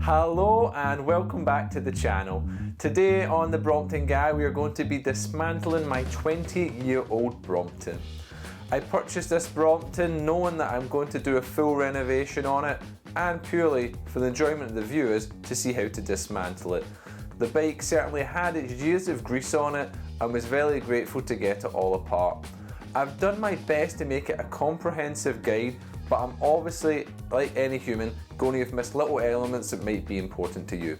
Hello and welcome back to the channel. Today on The Brompton Guy we are going to be dismantling my 20-year-old Brompton. I purchased this Brompton knowing that I'm going to do a full renovation on it and purely for the enjoyment of the viewers to see how to dismantle it. The bike certainly had its years of grease on it and was very grateful to get it all apart. I've done my best to make it a comprehensive guide, but I'm obviously, like any human, going to have missed little elements that might be important to you.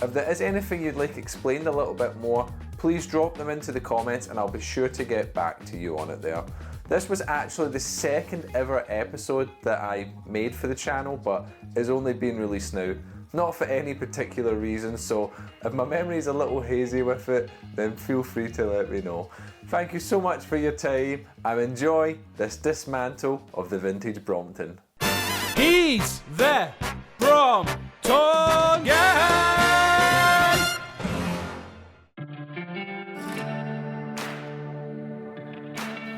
If there is anything you'd like explained a little bit more, please drop them into the comments and I'll be sure to get back to you on it there. This was actually the second ever episode that I made for the channel, but is only being released now. Not for any particular reason, so if my memory is a little hazy with it, then feel free to let me know. Thank you so much for your time and enjoy this dismantle of the vintage Brompton. He's the Brompton Guy!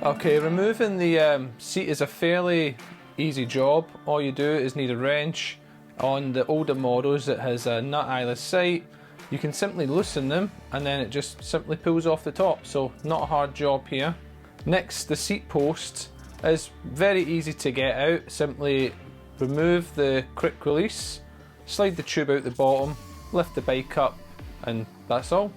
Okay, removing the seat is a fairly easy job. All you do is need a wrench. On the older models it has a nut either side. You can simply loosen them and then it just simply pulls off the top, so not a hard job here. Next, the seat post is very easy to get out. Simply remove the quick release, slide the tube out the bottom, lift the bike up, and that's all.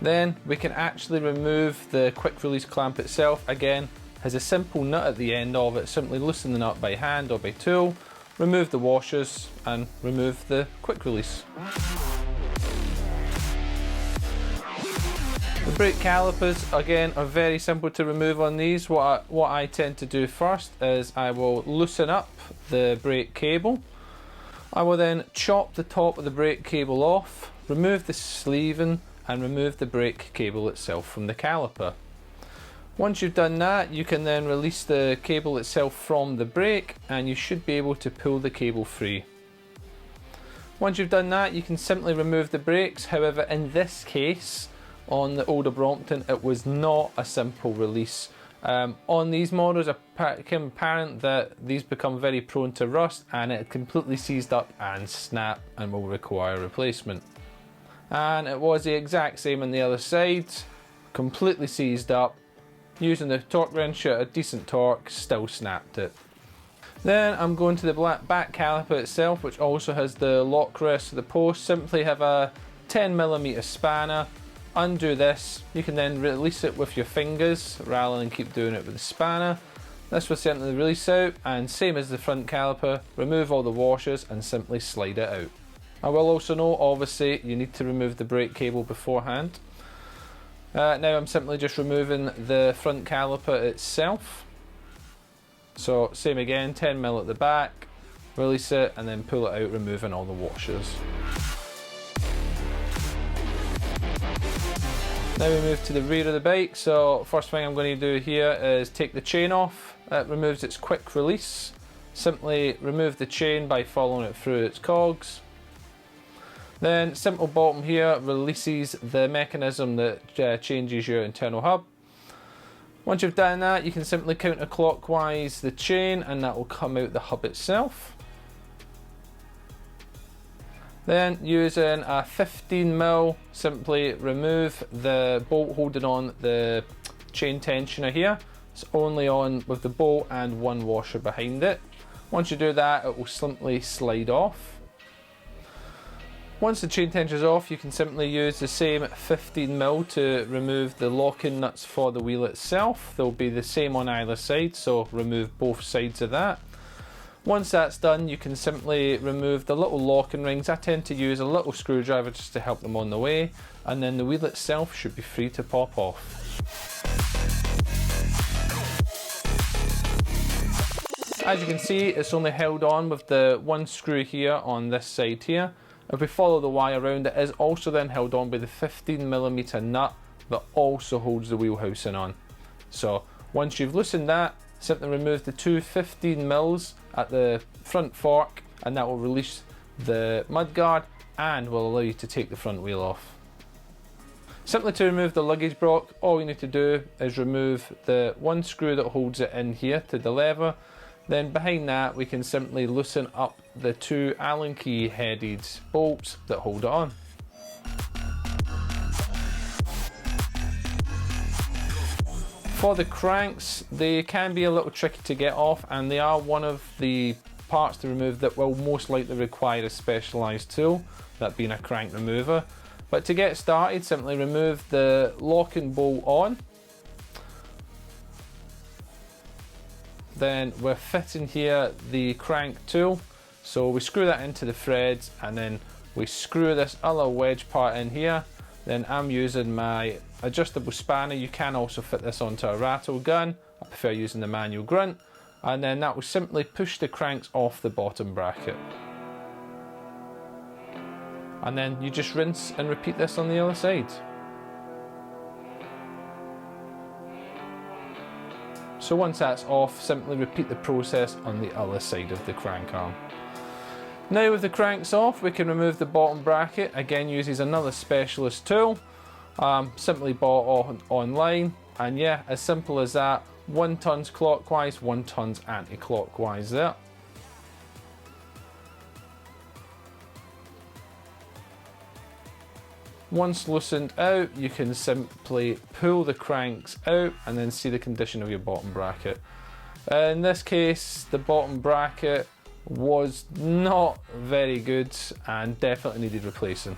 Then we can actually remove the quick release clamp itself. Again, has a simple nut at the end of it. Simply loosen the nut by hand or by tool, remove the washers and remove the quick release. The brake calipers, again, are very simple to remove on these. What I tend to do first is I will loosen up the brake cable. I will then chop the top of the brake cable off, remove the sleeving and remove the brake cable itself from the caliper. Once you've done that, you can then release the cable itself from the brake and you should be able to pull the cable free. Once you've done that, you can simply remove the brakes. However, in this case, on the older Brompton, it was not a simple release. On these models, it became apparent that these become very prone to rust and it completely seized up and snap and will require replacement. And it was the exact same on the other side, completely seized up. Using the torque wrench at a decent torque, still snapped it. Then I'm going to the back caliper itself, which also has the lock rest of the post. Simply have a 10mm spanner. Undo this, you can then release it with your fingers rather than keep doing it with the spanner. This will send the release out, and same as the front caliper, remove all the washers and simply slide it out. I will also note, obviously, you need to remove the brake cable beforehand. Now I'm simply just removing the front caliper itself. So same again, 10mm at the back, release it and then pull it out, removing all the washers. Now we move to the rear of the bike. So first thing I'm going to do here is take the chain off. It removes its quick release. Simply remove the chain by following it through its cogs. Then simple bottom here releases the mechanism that changes your internal hub. Once you've done that, you can simply counterclockwise the chain and that will come out the hub itself. Then using a 15mm, simply remove the bolt holding on the chain tensioner here. It's only on with the bolt and one washer behind it. Once you do that, it will simply slide off. Once the chain tensioner is off, you can simply use the same 15mm to remove the locking nuts for the wheel itself. They'll be the same on either side, so remove both sides of that. Once that's done, you can simply remove the little locking rings. I tend to use a little screwdriver just to help them on the way, and then the wheel itself should be free to pop off. As you can see, it's only held on with the one screw here on this side here. If we follow the wire around, it is also then held on by the 15mm nut that also holds the wheel housing on. So once you've loosened that, simply remove the two 15mm at the front fork and that will release the mudguard and will allow you to take the front wheel off. Simply to remove the luggage block, all you need to do is remove the one screw that holds it in here to the lever. Then behind that we can simply loosen up the two Allen key headed bolts that hold it on. For the cranks, they can be a little tricky to get off, and they are one of the parts to remove that will most likely require a specialised tool, that being a crank remover. But to get started, simply remove the locking bolt on. Then we're fitting here the crank tool, so we screw that into the threads and then we screw this other wedge part in here. Then I'm using my adjustable spanner. You can also fit this onto a rattle gun. I prefer using the manual grunt. And then that will simply push the cranks off the bottom bracket. And then you just rinse and repeat this on the other side. So once that's off, simply repeat the process on the other side of the crank arm. Now with the cranks off, we can remove the bottom bracket. Again, uses another specialist tool. Simply bought online, and yeah, as simple as that. 1 tons clockwise, 1 tons anti-clockwise there. Once loosened out, you can simply pull the cranks out and then see the condition of your bottom bracket. In this case, the bottom bracket was not very good and definitely needed replacing.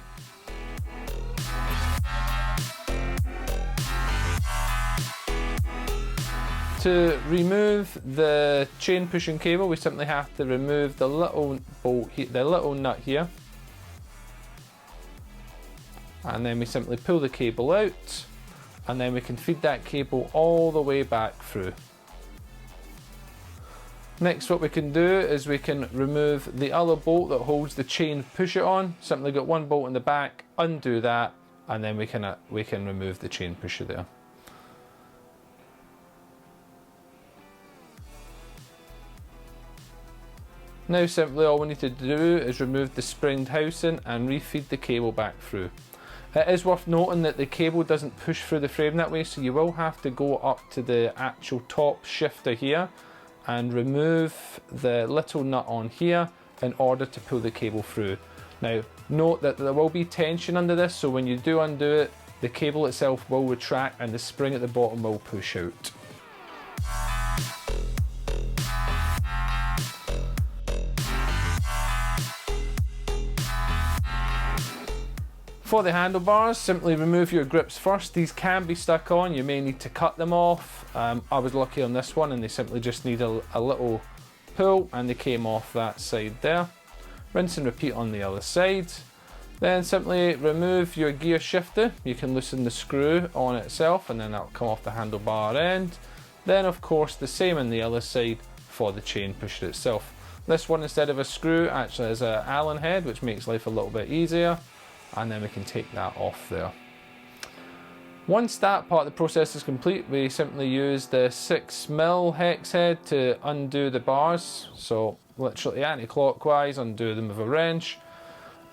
To remove the chain pushing cable, we simply have to remove the little bolt here, the little nut here, and then we simply pull the cable out, and then we can feed that cable all the way back through. Next, what we can do is we can remove the other bolt that holds the chain pusher on. Simply got one bolt in the back, undo that, and then we can remove the chain pusher there. Now simply all we need to do is remove the springed housing and refeed the cable back through. It is worth noting that the cable doesn't push through the frame that way, so you will have to go up to the actual top shifter here and remove the little nut on here in order to pull the cable through. Now note that there will be tension under this, so when you do undo it, the cable itself will retract and the spring at the bottom will push out. For the handlebars, simply remove your grips first. These can be stuck on, you may need to cut them off. I was lucky on this one and they simply just need a little pull and they came off that side there. Rinse and repeat on the other side. Then simply remove your gear shifter. You can loosen the screw on itself and then that'll come off the handlebar end. Then of course the same on the other side for the chain pusher itself. This one, instead of a screw, actually has an Allen head, which makes life a little bit easier. And then we can take that off there. Once that part of the process is complete, we simply use the 6mm hex head to undo the bars. So literally anti-clockwise, undo them with a wrench,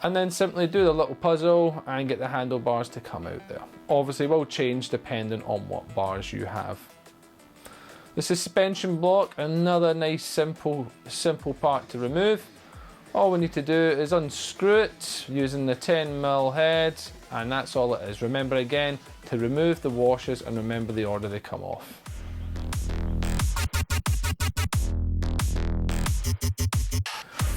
and then simply do the little puzzle and get the handlebars to come out there. Obviously will change depending on what bars you have. The suspension block, another nice simple part to remove. All we need to do is unscrew it using the 10mm head, and that's all it is. Remember again to remove the washers and remember the order they come off.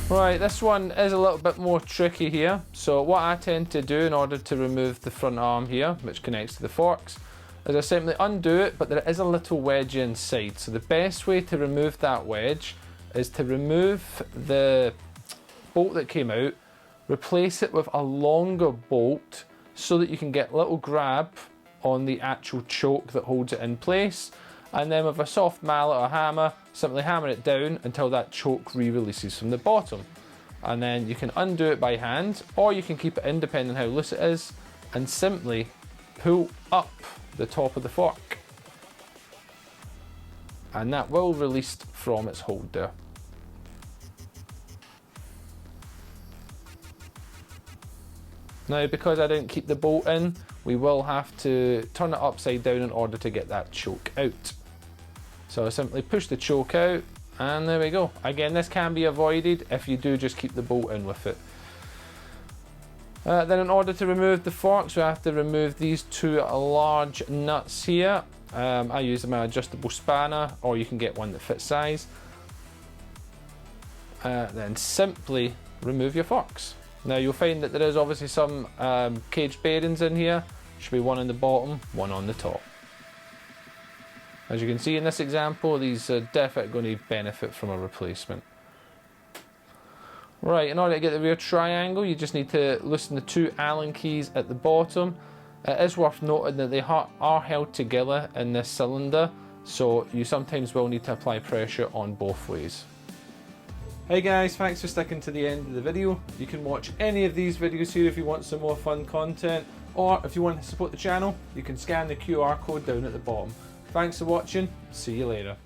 Right, this one is a little bit more tricky here. So what I tend to do in order to remove the front arm here, which connects to the forks, is I simply undo it, but there is a little wedge inside. So the best way to remove that wedge is to remove the bolt that came out, replace it with a longer bolt so that you can get a little grab on the actual choke that holds it in place, and then with a soft mallet or hammer, simply hammer it down until that choke re-releases from the bottom. And then you can undo it by hand, or you can keep it in depending on how loose it is, and simply pull up the top of the fork. And that will release from its hold there. Now, because I didn't keep the bolt in, we will have to turn it upside down in order to get that choke out. So I simply push the choke out And there we go. Again, this can be avoided if you do just keep the bolt in with it. Then in order to remove the forks, we have to remove these two large nuts here. I use my adjustable spanner, or you can get one that fits size. Then simply remove your forks. Now you'll find that there is obviously some cage bearings in here. Should be one on the bottom, one on the top. As you can see in this example, these are definitely going to benefit from a replacement. Right, in order to get the rear triangle, you just need to loosen the two Allen keys at the bottom. It is worth noting that they are held together in this cylinder, so you sometimes will need to apply pressure on both ways. Hey guys, thanks for sticking to the end of the video. You can watch any of these videos here if you want some more fun content, or if you want to support the channel, you can scan the QR code down at the bottom. Thanks for watching, see you later.